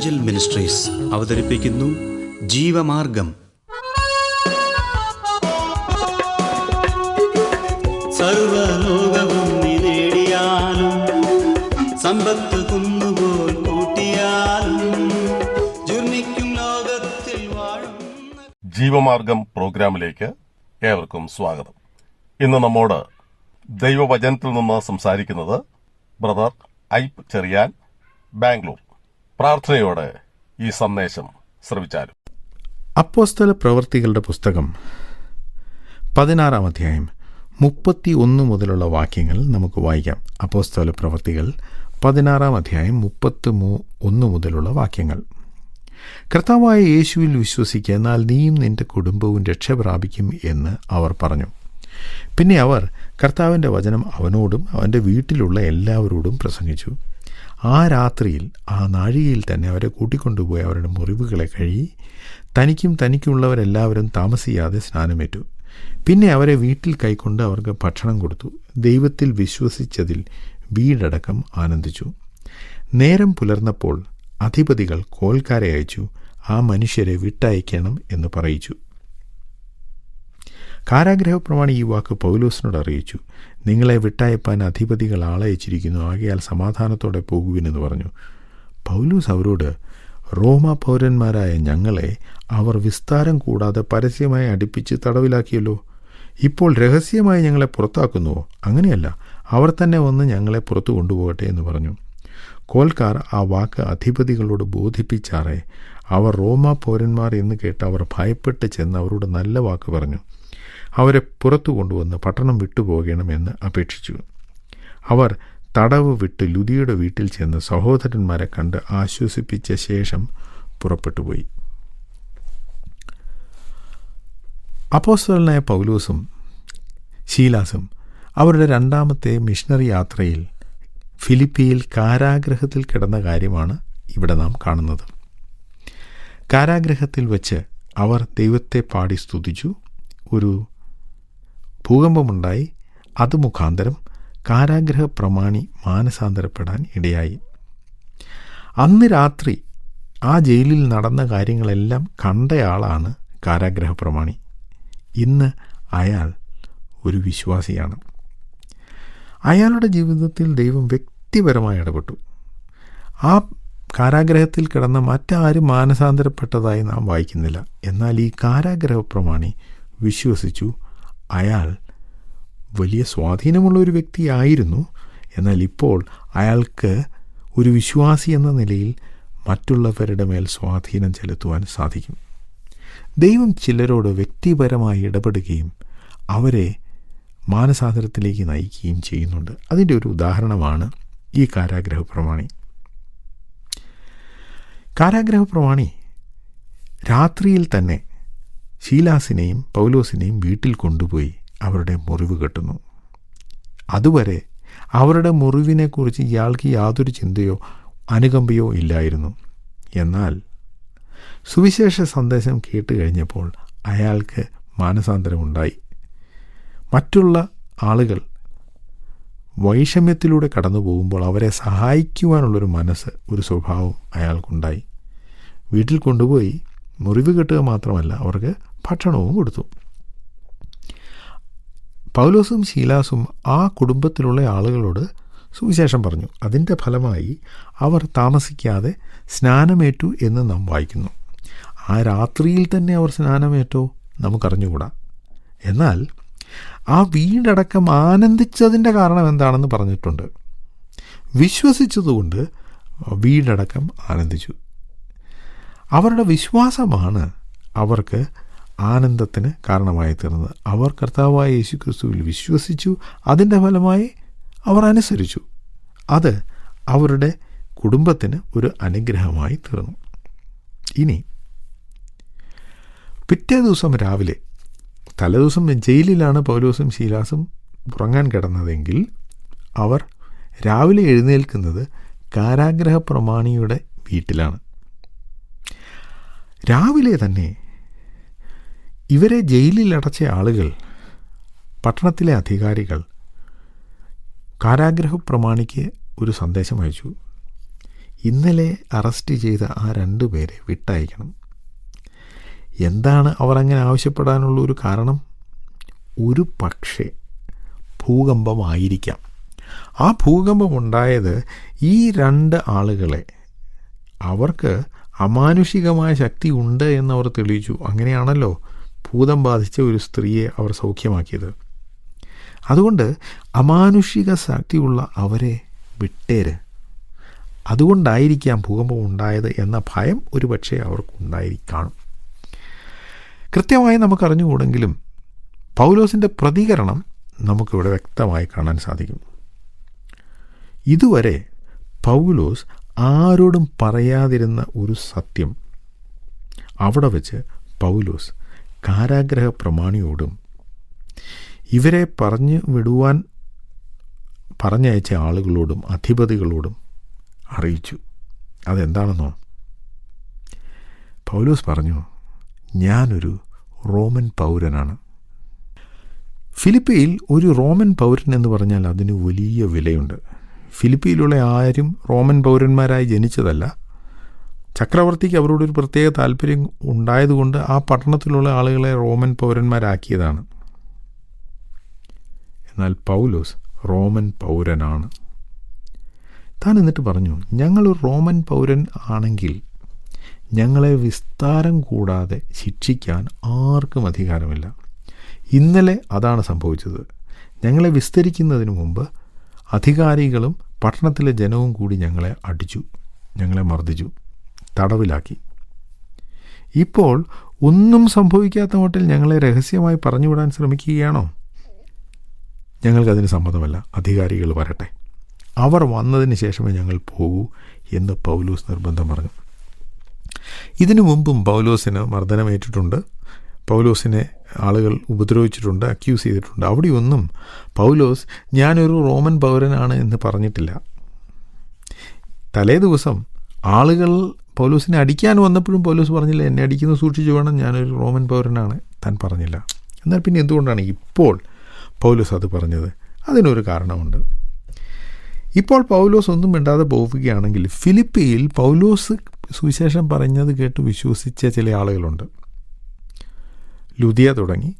Angel ministries അവതരിപ്പിക്കുന്നു ജീവമാർഗം. സർവലോകവും നേടിയാലും സമ്പത്ത് കുന്നുപോൽ കൂട്ടിയാലും ജുർമിക്കും ലോകത്തിൽ വാഴും. ജീവമാർഗം പ്രോഗ്രാമിലേക്ക് ഏവർക്കും സ്വാഗതം. ഇന്ന് നമ്മോട് ദൈവവചനത്തിൽ നിന്ന് സംസാരിക്കുന്നത് ബ്രദർ ഐപ്പ് ചെറിയാൻ, ബാംഗ്ലൂർ. പ്രാർത്ഥനയോടെ ഈ സന്ദേശം ശ്രവിച്ചാലും. അപ്പോസ്തല പ്രവൃത്തികളുടെ പുസ്തകം 16 അധ്യായം 31 മുതലുള്ള വാക്യങ്ങൾ നമുക്ക് വായിക്കാം. അപ്പോസ്തല പ്രവൃത്തികൾ 16 അധ്യായം 31 മുതലുള്ള വാക്യങ്ങൾ. കർത്താവായ യേശുവിൽ വിശ്വസിക്കുക, എന്നാൽ നീയും നിന്റെ കുടുംബവും രക്ഷ പ്രാപിക്കും എന്ന് അവർ പറഞ്ഞു. പിന്നെ അവർ കർത്താവിൻ്റെ വചനം അവനോടും അവൻ്റെ വീട്ടിലുള്ള എല്ലാവരോടും പ്രസംഗിച്ചു. ആ രാത്രിയിൽ ആ നാഴികയിൽ തന്നെ അവരെ കൂട്ടിക്കൊണ്ടുപോയി അവരുടെ മുറിവുകളെ കഴുകി തനിക്കുള്ളവരെല്ലാവരും താമസിയാതെ സ്നാനമേറ്റു. പിന്നെ അവരെ വീട്ടിൽ കൈക്കൊണ്ട് അവർക്ക് ഭക്ഷണം കൊടുത്തു. ദൈവത്തിൽ വിശ്വസിച്ചതിൽ വീടടക്കം ആനന്ദിച്ചു. നേരം പുലർന്നപ്പോൾ അധിപതികൾ കോൽക്കാരെ അയച്ചു ആ മനുഷ്യരെ വിട്ടയക്കണം എന്ന് പറയിച്ചു. കാരാഗ്രഹപ്രമാണി ഈ വാക്ക് പൗലോസിനോട് അറിയിച്ചു. നിങ്ങളെ വിട്ടയപ്പാൻ അധിപതികൾ ആളയച്ചിരിക്കുന്നു, ആകയാൽ സമാധാനത്തോടെ പോകുവിനെന്ന് പറഞ്ഞു. പൗലോസ് അവരോട്, റോമാ പൗരന്മാരായ ഞങ്ങളെ അവർ വിസ്താരം കൂടാതെ പരസ്യമായി അടുപ്പിച്ച് തടവിലാക്കിയല്ലോ. ഇപ്പോൾ രഹസ്യമായി ഞങ്ങളെ പുറത്താക്കുന്നുവോ? അങ്ങനെയല്ല, അവർ തന്നെ വന്ന് ഞങ്ങളെ പുറത്തു കൊണ്ടുപോകട്ടെ എന്ന് പറഞ്ഞു. കോൽക്കാർ ആ വാക്ക് അധിപതികളോട് ബോധിപ്പിച്ചാറേ അവർ റോമാ പൗരന്മാർ എന്ന് കേട്ട് അവർ ഭയപ്പെട്ട് ചെന്ന് അവരോട് നല്ല വാക്ക് പറഞ്ഞു. അവരെ പുറത്തു കൊണ്ടുവന്ന് പട്ടണം വിട്ടുപോകണമെന്ന് അപേക്ഷിച്ചു. അവർ തടവ് വിട്ട് ലുദിയുടെ വീട്ടിൽ ചെന്ന് സഹോദരന്മാരെ കണ്ട് ആശ്വസിപ്പിച്ച ശേഷം പുറപ്പെട്ടുപോയി. അപ്പോസ്തലനായ പൗലോസും ശീലാസും അവരുടെ രണ്ടാമത്തെ മിഷണറി യാത്രയിൽ ഫിലിപ്പിയിൽ കാരാഗ്രഹത്തിൽ കിടന്ന കാര്യമാണ് ഇവിടെ നാം കാണുന്നത്. കാരാഗ്രഹത്തിൽ വച്ച് അവർ ദൈവത്തെ പാടി സ്തുതിച്ചു. ഒരു ഭൂകമ്പമുണ്ടായി. അത് മുഖാന്തരം കാരാഗ്രഹ പ്രമാണി മാനസാന്തരപ്പെടാൻ ഇടയായി. അന്ന് രാത്രി ആ ജയിലിൽ നടന്ന കാര്യങ്ങളെല്ലാം കണ്ടയാളാണ് കാരാഗ്രഹ പ്രമാണി. ഇന്ന് അയാൾ ഒരു വിശ്വാസിയാണ്. അയാളുടെ ജീവിതത്തിൽ ദൈവം വ്യക്തിപരമായി ഇടപെട്ടു. ആ കാരാഗ്രഹത്തിൽ കിടന്ന മറ്റാരും മാനസാന്തരപ്പെട്ടതായി നാം വായിക്കുന്നില്ല. എന്നാൽ ഈ കാരാഗ്രഹ പ്രമാണി വിശ്വസിച്ചു. അയാൾ വലിയ സ്വാധീനമുള്ള ഒരു വ്യക്തിയായിരുന്നു. എന്നാൽ ഇപ്പോൾ അയാൾക്ക് ഒരു വിശ്വാസി എന്ന നിലയിൽ മറ്റുള്ളവരുടെ മേൽ സ്വാധീനം ചെലുത്തുവാൻ സാധിക്കും. ദൈവം ചിലരോട് വ്യക്തിപരമായി ഇടപെടുകയും അവരെ മാനസാന്തരത്തിലേക്ക് നയിക്കുകയും ചെയ്യുന്നുണ്ട്. അതിൻ്റെ ഒരു ഉദാഹരണമാണ് ഈ കാരാഗ്രഹ പ്രമാണി. കാരാഗ്രഹ പ്രമാണി രാത്രിയിൽ തന്നെ ശീലാസിനെയും പൗലോസിനെയും വീട്ടിൽ കൊണ്ടുപോയി അവരുടെ മുറിവ് കെട്ടുന്നു. അതുവരെ അവരുടെ മുറിവിനെക്കുറിച്ച് ഇയാൾക്ക് യാതൊരു ചിന്തയോ അനുകമ്പയോ ഇല്ലായിരുന്നു. എന്നാൽ സുവിശേഷ സന്ദേശം കേട്ട് കഴിഞ്ഞപ്പോൾ അയാൾക്ക് മാനസാന്തരമുണ്ടായി. മറ്റുള്ള ആളുകൾ വൈഷമ്യത്തിലൂടെ കടന്നു പോകുമ്പോൾ അവരെ സഹായിക്കുവാനുള്ളൊരു മനസ്സ്, ഒരു സ്വഭാവം അയാൾക്കുണ്ടായി. വീട്ടിൽ കൊണ്ടുപോയി മുറിവ് കെട്ടുക മാത്രമല്ല, അവർക്ക് ഭക്ഷണവും കൊടുത്തു. പൗലോസും ശീലാസും ആ കുടുംബത്തിലുള്ള ആളുകളോട് സുവിശേഷം പറഞ്ഞു. അതിൻ്റെ ഫലമായി അവർ താമസിക്കാതെ സ്നാനമേറ്റു എന്ന് നാം വായിക്കുന്നു. ആ രാത്രിയിൽ തന്നെ അവർ സ്നാനമേറ്റോ നമുക്കറിഞ്ഞുകൂടാ. എന്നാൽ ആ വീടടക്കം ആനന്ദിച്ചതിൻ്റെ കാരണം എന്താണെന്ന് പറഞ്ഞിട്ടുണ്ട്. വിശ്വസിച്ചതുകൊണ്ട് വീടടക്കം ആനന്ദിച്ചു. അവരുടെ വിശ്വാസമാണ് അവർക്ക് ആനന്ദത്തിന് കാരണമായി തീർന്നത്. അവർ കർത്താവായ യേശുക്രിസ്തുവിൽ വിശ്വസിച്ചു. അതിൻ്റെ ഫലമായി അവർ അനുസരിച്ചു. അത് അവരുടെ കുടുംബത്തിന് ഒരു അനുഗ്രഹമായി തീർന്നു. ഇനി പിറ്റേ ദിവസം രാവിലെ, തലേദിവസം ജയിലിലാണ് പൗലോസും ശീലാസും ഉറങ്ങാൻ കിടന്നതെങ്കിൽ അവർ രാവിലെ എഴുന്നേൽക്കുന്നത് കാരാഗ്രഹ പ്രമാണിയുടെ വീട്ടിലാണ്. രാവിലെ തന്നെ ഇവരെ ജയിലിൽ അടച്ച ആളുകൾ, പട്ടണത്തിലെ അധികാരികൾ കാരാഗ്രഹ പ്രമാണിക്ക് ഒരു സന്ദേശം അയച്ചു. ഇന്നലെ അറസ്റ്റ് ചെയ്ത ആ 2 പേരെ വിട്ടയക്കണം. എന്താണ് അവർ അങ്ങനെ ആവശ്യപ്പെടാനുള്ള ഒരു കാരണം? ഒരു പക്ഷേ ഭൂകമ്പമായിരിക്കാം. ആ ഭൂകമ്പമുണ്ടായത് ഈ 2 ആളുകളെ അവർക്ക് അമാനുഷികമായ ശക്തി ഉണ്ട് എന്നവർ തെളിയിച്ചു. അങ്ങനെയാണല്ലോ ഭൂതം ബാധിച്ച ഒരു സ്ത്രീയെ അവർ സൗഖ്യമാക്കിയത്. അതുകൊണ്ട് അമാനുഷിക ശക്തിയുള്ള അവരെ വിട്ടേര്. അതുകൊണ്ടായിരിക്കാം ഭൂകമ്പം ഉണ്ടായത് എന്ന ഭയം ഒരു പക്ഷേ അവർക്കുണ്ടായിരിക്കണം. കൃത്യമായി നമുക്കറിഞ്ഞുകൂടെങ്കിലും പൗലോസിൻ്റെ പ്രതികരണം നമുക്കിവിടെ വ്യക്തമായി കാണാൻ സാധിക്കും. ഇതുവരെ പൗലോസ് ആരോടും പറയാതിരുന്ന ഒരു സത്യം അവിടെ വെച്ച് പൗലോസ് കാരാഗ്രഹ പ്രമാണിയോടും ഇവരെ പറഞ്ഞു വിടുവാൻ പറഞ്ഞയച്ച ആളുകളോടും അധിപതികളോടും അറിയിച്ചു. അതെന്താണെന്നോ? പൗലോസ് പറഞ്ഞു, ഞാനൊരു റോമൻ പൗരനാണ്. ഫിലിപ്പിയിൽ ഒരു റോമൻ പൗരൻ എന്ന് പറഞ്ഞാൽ അതിന് വലിയ വിലയുണ്ട്. ഫിലിപ്പിയിലുള്ള ആരും റോമൻ പൗരന്മാരായി ജനിച്ചതല്ല. ചക്രവർത്തിക്ക് അവരോടൊരു പ്രത്യേക താല്പര്യം ഉണ്ടായതുകൊണ്ട് ആ പട്ടണത്തിലുള്ള ആളുകളെ റോമൻ പൗരന്മാരാക്കിയതാണ്. എന്നാൽ പൗലോസ് റോമൻ പൗരനാണ്. താൻ എന്നിട്ട് പറഞ്ഞു, ഞങ്ങളൊരു റോമൻ പൗരൻ ആണെങ്കിൽ ഞങ്ങളെ വിസ്താരം കൂടാതെ ശിക്ഷിക്കാൻ ആർക്കും അധികാരമില്ല. ഇന്നലെ അതാണ് സംഭവിച്ചത്. ഞങ്ങളെ വിസ്തരിക്കുന്നതിന് മുമ്പ് അധികാരികളും പട്ടണത്തിലെ ജനവും കൂടി ഞങ്ങളെ അടിച്ചു, ഞങ്ങളെ മർദ്ദിച്ചു, തടവിലാക്കി. ഇപ്പോൾ ഒന്നും സംഭവിക്കാത്ത മട്ടിൽ ഞങ്ങളെ രഹസ്യമായി പറഞ്ഞുവിടാൻ ശ്രമിക്കുകയാണോ? ഞങ്ങൾക്കതിന് സമ്മതമല്ല. അധികാരികൾ വരട്ടെ, അവർ വന്നതിന് ശേഷമേ ഞങ്ങൾ പോകൂ എന്ന് പൗലോസ് നിർബന്ധം പറഞ്ഞു. ഇതിനു മുമ്പും പൗലോസിന് മർദ്ദനമേറ്റിട്ടുണ്ട്. പൗലോസിനെ ആളുകൾ ഉപദ്രവിച്ചിട്ടുണ്ട്, അക്യൂസ് ചെയ്തിട്ടുണ്ട്. അവിടെയൊന്നും പൗലോസ് ഞാനൊരു റോമൻ പൗരനാണ് എന്ന് പറഞ്ഞിട്ടില്ല. തലേ ദിവസം ആളുകൾ പൗലോസിനെ അടിക്കാൻ വന്നപ്പോഴും പൗലോസ് പറഞ്ഞില്ല, എന്നെ അടിക്കുന്നത് സൂക്ഷിച്ചു വേണം, ഞാനൊരു റോമൻ പൗരനാണ്. താൻ പറഞ്ഞില്ല. എന്നാൽ പിന്നെ എന്തുകൊണ്ടാണ് ഇപ്പോൾ പൗലോസ് അത് പറഞ്ഞത്? അതിനൊരു കാരണമുണ്ട്. ഇപ്പോൾ പൗലോസ് ഒന്നും മിണ്ടാതെ പോവുകയാണെങ്കിൽ ഫിലിപ്പിയിൽ പൗലോസ് സുവിശേഷം പറഞ്ഞത് കേട്ട് വിശ്വസിച്ച ചില ആളുകളുണ്ട്. ലുദിയ തുടങ്ങി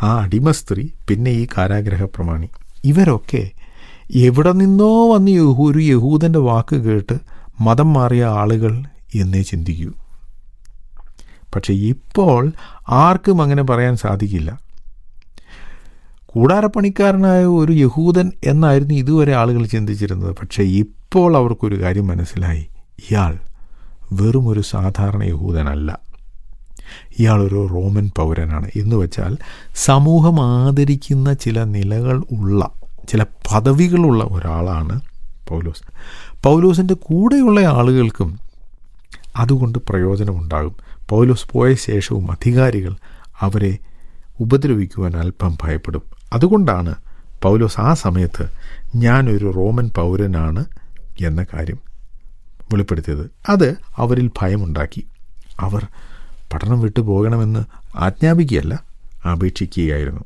ആ അടിമ സ്ത്രീ, പിന്നെ ഈ കാരാഗ്രഹ പ്രമാണി, ഇവരൊക്കെ എവിടെ നിന്നോ വന്ന് ഒരു യഹൂദൻ്റെ വാക്ക് കേട്ട് മതം മാറിയ ആളുകൾ എന്നേ ചിന്തിക്കൂ. പക്ഷെ ഇപ്പോൾ ആർക്കും അങ്ങനെ പറയാൻ സാധിക്കില്ല. കൂടാരപ്പണിക്കാരനായ ഒരു യഹൂദൻ എന്നായിരുന്നു ഇതുവരെ ആളുകൾ ചിന്തിച്ചിരുന്നത്. പക്ഷേ ഇപ്പോൾ അവർക്കൊരു കാര്യം മനസ്സിലായി, ഇയാൾ വെറും ഒരു സാധാരണ യഹൂദനല്ല, ഇയാളൊരു റോമൻ പൗരനാണ്. എന്ന് വെച്ചാൽ സമൂഹം ആദരിക്കുന്ന ചില നിലകൾ ഉള്ള, ചില പദവികളുള്ള ഒരാളാണ് പൗലോസ്. പൗലോസിൻ്റെ കൂടെയുള്ള ആളുകൾക്കും അതുകൊണ്ട് പ്രയോജനമുണ്ടാകും. പൗലോസ് പോയ ശേഷവും അധികാരികൾ അവരെ ഉപദ്രവിക്കുവാൻ അല്പം ഭയപ്പെടും. അതുകൊണ്ടാണ് പൗലോസ് ആ സമയത്ത് ഞാനൊരു റോമൻ പൗരനാണ് എന്ന കാര്യം വെളിപ്പെടുത്തിയത്. അത് അവരിൽ ഭയമുണ്ടാക്കി. അവർ പട്ടണം വിട്ടു പോകണമെന്ന് ആജ്ഞാപിക്കുകയല്ല, അപേക്ഷിക്കുകയായിരുന്നു.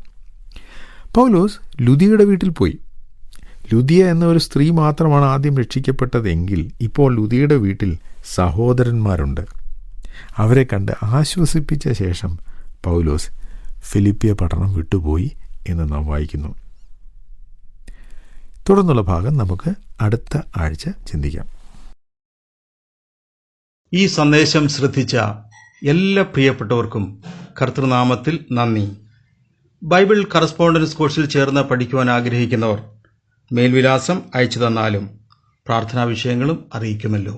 പൗലോസ് ലുദിയയുടെ വീട്ടിൽ പോയി. ലുദിയ എന്ന ഒരു സ്ത്രീ മാത്രമാണ് ആദ്യം രക്ഷിക്കപ്പെട്ടതെങ്കിൽ ഇപ്പോൾ ലുദിയയുടെ വീട്ടിൽ സഹോദരന്മാരുണ്ട്. അവരെ കണ്ട് ആശ്വസിപ്പിച്ച ശേഷം പൗലോസ് ഫിലിപ്പിയ പട്ടണം വിട്ടുപോയി എന്ന് നാം വായിക്കുന്നു. തുടർന്നുള്ള ഭാഗം നമുക്ക് അടുത്ത ആഴ്ച ചിന്തിക്കാം. ഈ സന്ദേശം ശ്രദ്ധിച്ച എല്ലാ പ്രിയപ്പെട്ടവർക്കും കർത്തൃനാമത്തിൽ നന്ദി. ബൈബിൾ കറസ്പോണ്ടൻസ് കോഴ്സിൽ ചേർന്ന് പഠിക്കുവാൻ ആഗ്രഹിക്കുന്നവർ മേൽവിലാസം അയച്ചു തന്നാലും പ്രാർത്ഥനാ വിഷയങ്ങളും അറിയിക്കുമല്ലോ.